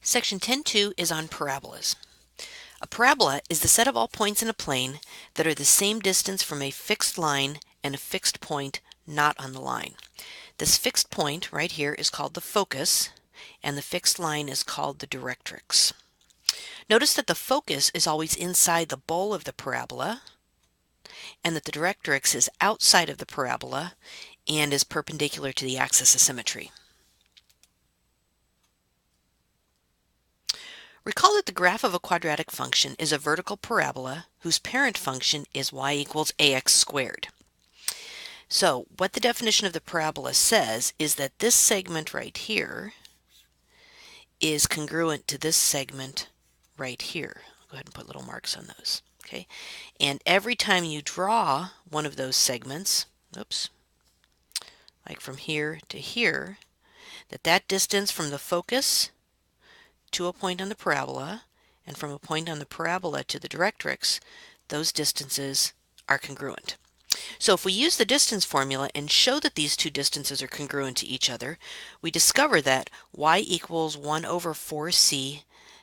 Section 10.2 is on parabolas. A parabola is the set of all points in a plane that are the same distance from a fixed line and a fixed point not on the line. This fixed point right here is called the focus, and the fixed line is called the directrix. Notice that the focus is always inside the bowl of the parabola, and that the directrix is outside of the parabola and is perpendicular to the axis of symmetry. Recall that the graph of a quadratic function is a vertical parabola whose parent function is y equals ax squared. So what the definition of the parabola says is that this segment right here is congruent to this segment right here. I'll go ahead and put little marks on those. Okay, and every time you draw one of those segments, like from here to here, that distance from the focus to a point on the parabola and from a point on the parabola to the directrix, those distances are congruent. So if we use the distance formula and show that these two distances are congruent to each other, we discover that y equals 1 over 4c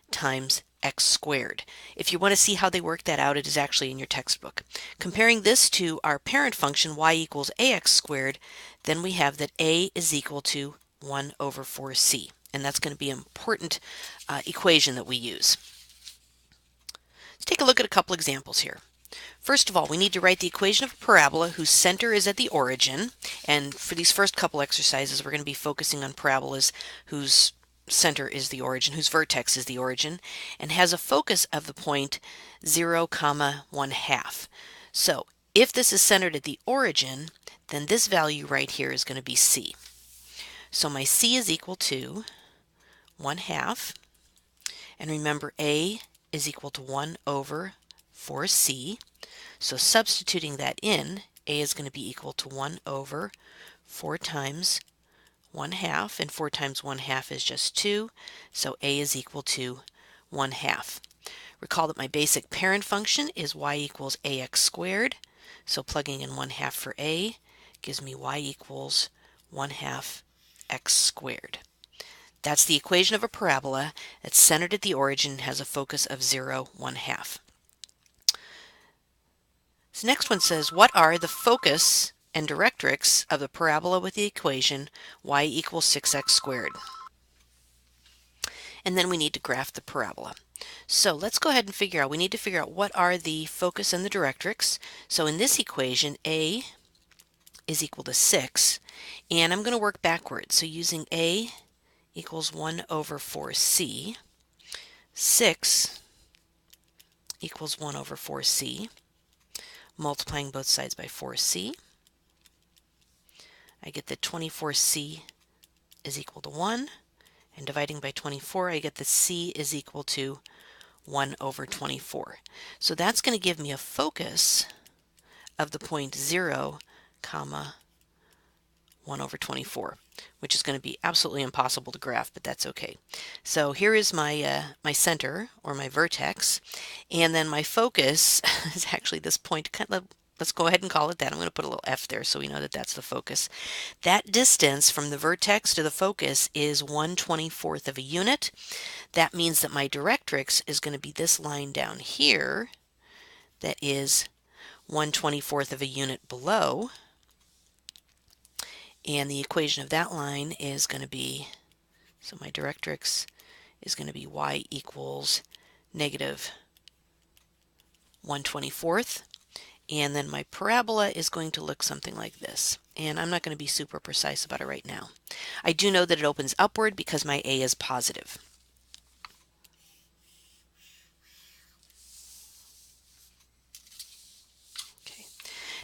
times x squared. If you want to see how they work that out, it is actually in your textbook. Comparing this to our parent function y equals ax squared, then we have that a is equal to 1 over 4c. And that's going to be an important equation that we use. Let's take a look at a couple examples here. First of all, we need to write the equation of a parabola whose center is at the origin. And for these first couple exercises, we're going to be focusing on parabolas whose center is the origin, whose vertex is the origin, and has a focus of the point 0, 1/2. So if this is centered at the origin, then this value right here is going to be c. So my c is equal to 1/2, and remember a is equal to 1 over 4c, so substituting that in, a is going to be equal to 1 over 4 times 1/2, and 4 times 1/2 is just 2, so a is equal to 1/2. Recall that my basic parent function is y equals ax squared, so plugging in 1/2 for a gives me y equals 1/2 x squared. That's the equation of a parabola that's centered at the origin and has a focus of 0, 1/2. This next one says, what are the focus and directrix of the parabola with the equation y equals 6x squared? And then we need to graph the parabola. So let's go ahead and we need to figure out what are the focus and the directrix. So in this equation, a is equal to 6, and I'm going to work backwards. So using a equals 1 over 4c, 6 equals 1 over 4c, multiplying both sides by 4c, I get that 24c is equal to 1, and dividing by 24, I get that c is equal to 1 over 24. So that's going to give me a focus of the point 0, 1 over 24, which is going to be absolutely impossible to graph, but that's okay. So here is my my center, or my vertex, and then my focus is actually this point. Let's go ahead and call it that. I'm going to put a little f there so we know that that's the focus. That distance from the vertex to the focus is 1/24th of a unit. That means that my directrix is going to be this line down here that is 1/24th of a unit below. And the equation of that line is going to be, so my directrix is going to be y equals negative 1/24th. And then my parabola is going to look something like this. And I'm not going to be super precise about it right now. I do know that it opens upward because my a is positive.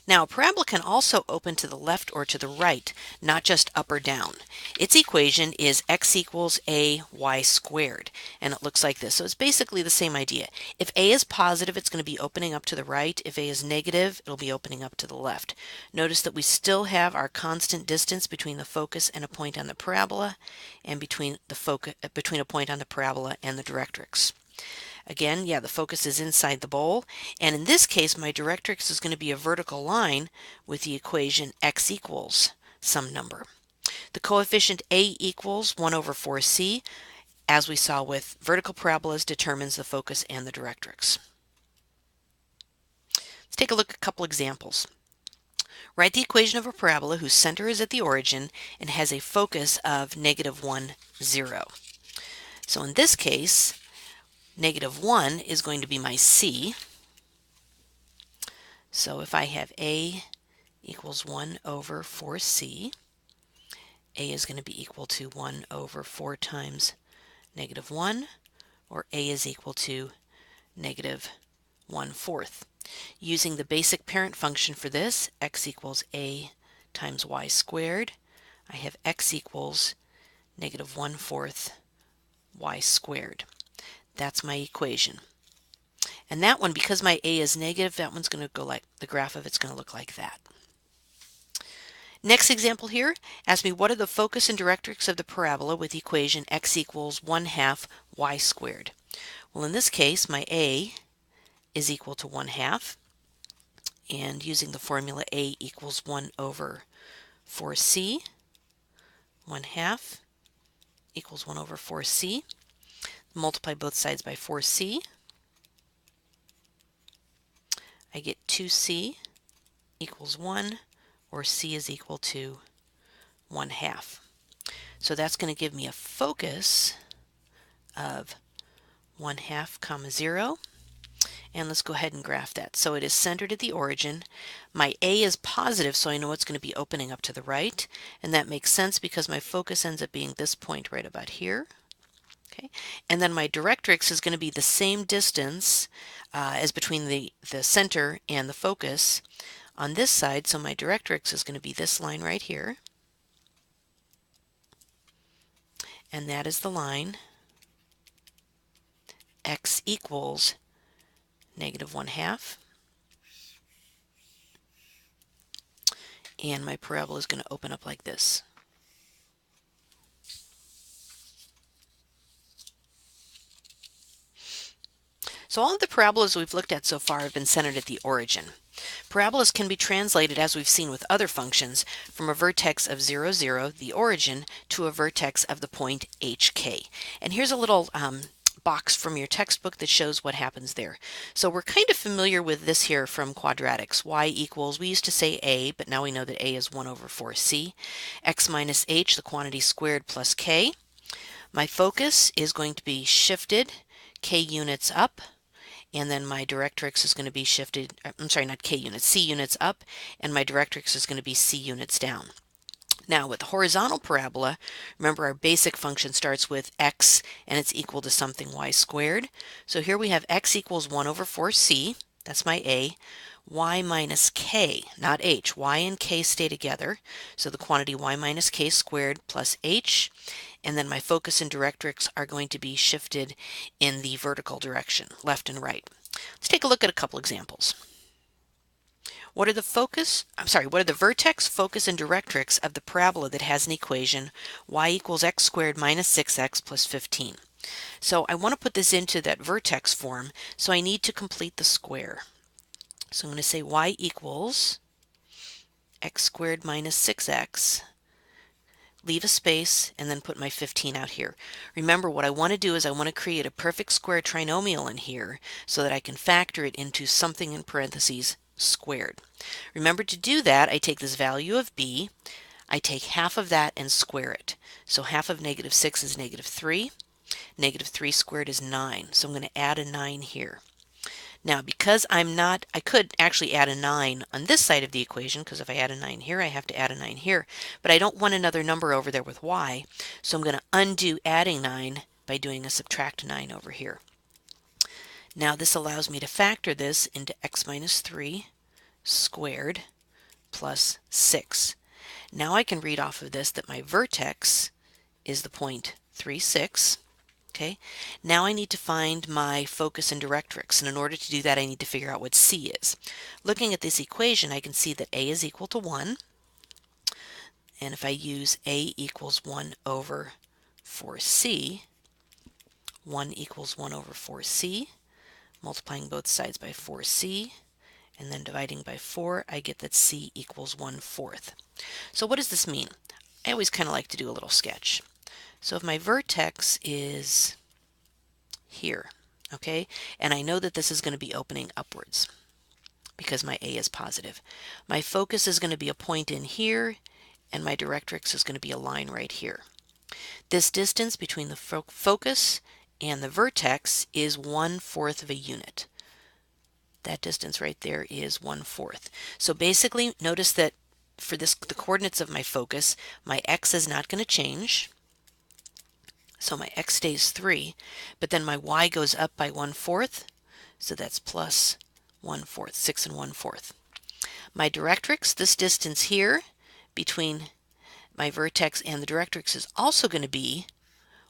Now, a parabola can also open to the left or to the right, not just up or down. Its equation is x equals a y squared, and it looks like this. So it's basically the same idea. If a is positive, it's going to be opening up to the right. If a is negative, it'll be opening up to the left. Notice that we still have our constant distance between the focus and a point on the parabola, and between a point on the parabola and the directrix. Again, yeah, the focus is inside the bowl, and in this case my directrix is going to be a vertical line with the equation x equals some number. The coefficient a equals 1 over 4c. as we saw with vertical parabolas, determines the focus and the directrix. Let's take a look at a couple examples. Write the equation of a parabola whose center is at the origin and has a focus of -1, 0. So in this case, -1 is going to be my c. So if I have a equals 1 over 4c, a is going to be equal to 1 over 4 times -1, or a is equal to -1/4. Using the basic parent function for this, x equals a times y squared, I have x equals -1/4 y squared. That's my equation. And that one, because my a is negative, that one's going to go like, the graph of it's going to look like that. Next example here, ask me what are the focus and directrix of the parabola with the equation x equals 1/2 y squared. Well, in this case, my a is equal to 1/2, and using the formula a equals 1 over 4c, 1/2 equals 1 over 4c. Multiply both sides by 4c. I get 2c equals 1, or c is equal to 1/2. So that's going to give me a focus of 1/2, 0. And let's go ahead and graph that. So it is centered at the origin. My a is positive, so I know it's going to be opening up to the right. And that makes sense because my focus ends up being this point right about here. Okay. And then my directrix is going to be the same distance as between the center and the focus on this side. So my directrix is going to be this line right here. And that is the line x equals -1/2. And my parabola is going to open up like this. So all of the parabolas we've looked at so far have been centered at the origin. Parabolas can be translated, as we've seen with other functions, from a vertex of 0, 0, the origin, to a vertex of the point hk. And here's a little box from your textbook that shows what happens there. So we're kind of familiar with this here from quadratics. Y equals, we used to say a, but now we know that a is 1 over 4c. X minus h, the quantity squared, plus k. My focus is going to be shifted k units up, and then my directrix is going to be shifted, I'm sorry, not k units, c units up, and my directrix is going to be c units down. Now with the horizontal parabola, remember our basic function starts with x and it's equal to something y squared. So here we have x equals 1 over 4c, that's my a, y minus k, not h. Y and k stay together, so the quantity y minus k squared plus h, and then my focus and directrix are going to be shifted in the vertical direction, left and right. Let's take a look at a couple examples. What are the vertex, focus, and directrix of the parabola that has an equation y equals x squared minus 6x plus 15? So I want to put this into that vertex form, so I need to complete the square. So I'm going to say y equals x squared minus 6x, leave a space, and then put my 15 out here. Remember, what I want to do is I want to create a perfect square trinomial in here so that I can factor it into something in parentheses squared. Remember, to do that, I take this value of b, I take half of that and square it. So half of -6 is -3. -3 squared is 9. So I'm going to add a 9 here. Now, because I could actually add a 9 on this side of the equation, because if I add a 9 here, I have to add a 9 here, but I don't want another number over there with y, so I'm going to undo adding 9 by doing a subtract 9 over here. Now this allows me to factor this into x minus 3 squared plus 6. Now I can read off of this that my vertex is the point 3, 6. Okay, now I need to find my focus and directrix, and in order to do that I need to figure out what c is. Looking at this equation, I can see that a is equal to 1, and if I use a equals 1 over 4c, 1 equals 1 over 4c, multiplying both sides by 4c, and then dividing by 4, I get that c equals 1/4. So what does this mean? I always kind of like to do a little sketch. So if my vertex is here, okay, and I know that this is going to be opening upwards because my A is positive. My focus is going to be a point in here, and my directrix is going to be a line right here. This distance between the focus and the vertex is 1/4 of a unit. That distance right there is 1/4. So basically, notice that for the coordinates of my focus, my x is not going to change. So my x stays 3, but then my y goes up by 1/4. So that's plus 1/4, 6 1/4. My directrix, this distance here between my vertex and the directrix is also going to be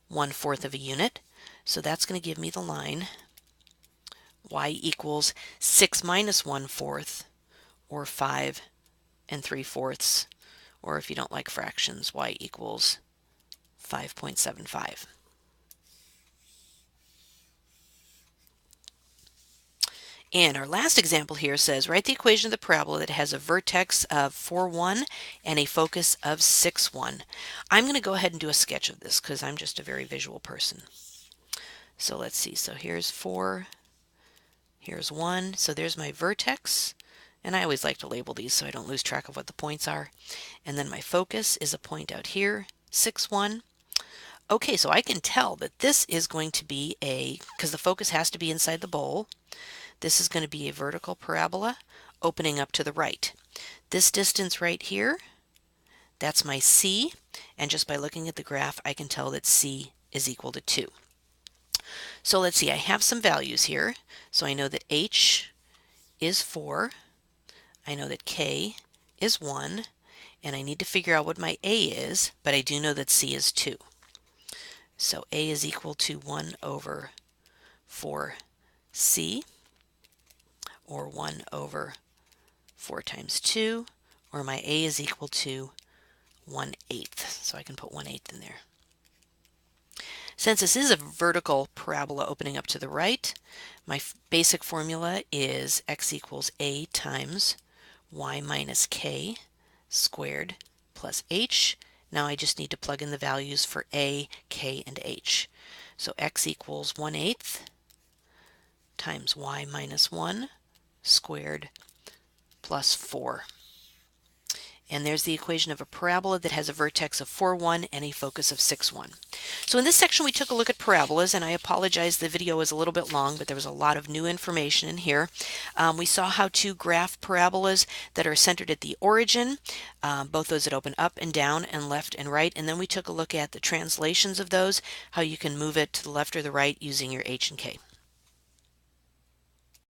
1/4 of a unit. So that's going to give me the line y equals 6 minus 1/4, or 5 3/4, or if you don't like fractions, y equals 5.75. And our last example here says, write the equation of the parabola that has a vertex of 4, 1 and a focus of 6, 1. I'm going to go ahead and do a sketch of this because I'm just a very visual person. So let's see. So here's 4, here's 1. So there's my vertex. And I always like to label these so I don't lose track of what the points are. And then my focus is a point out here, 6, 1. Okay, so I can tell that this is going to be because the focus has to be inside the bowl, this is going to be a vertical parabola opening up to the right. This distance right here, that's my C, and just by looking at the graph, I can tell that C is equal to 2. So let's see, I have some values here. So I know that H is 4, I know that K is 1, and I need to figure out what my A is, but I do know that C is 2. So A is equal to 1 over 4C, or 1 over 4 times 2, or my A is equal to 1/8. So I can put 1/8 in there. Since this is a vertical parabola opening up to the right, my basic formula is x equals A times y minus k squared plus h. Now I just need to plug in the values for A, k, and h. So x equals 1/8 times y minus 1 squared plus 4. And there's the equation of a parabola that has a vertex of 4, 1 and a focus of 6, 1. So in this section we took a look at parabolas, and I apologize the video was a little bit long, but there was a lot of new information in here. We saw how to graph parabolas that are centered at the origin, both those that open up and down and left and right, and then we took a look at the translations of those, how you can move it to the left or the right using your H and K.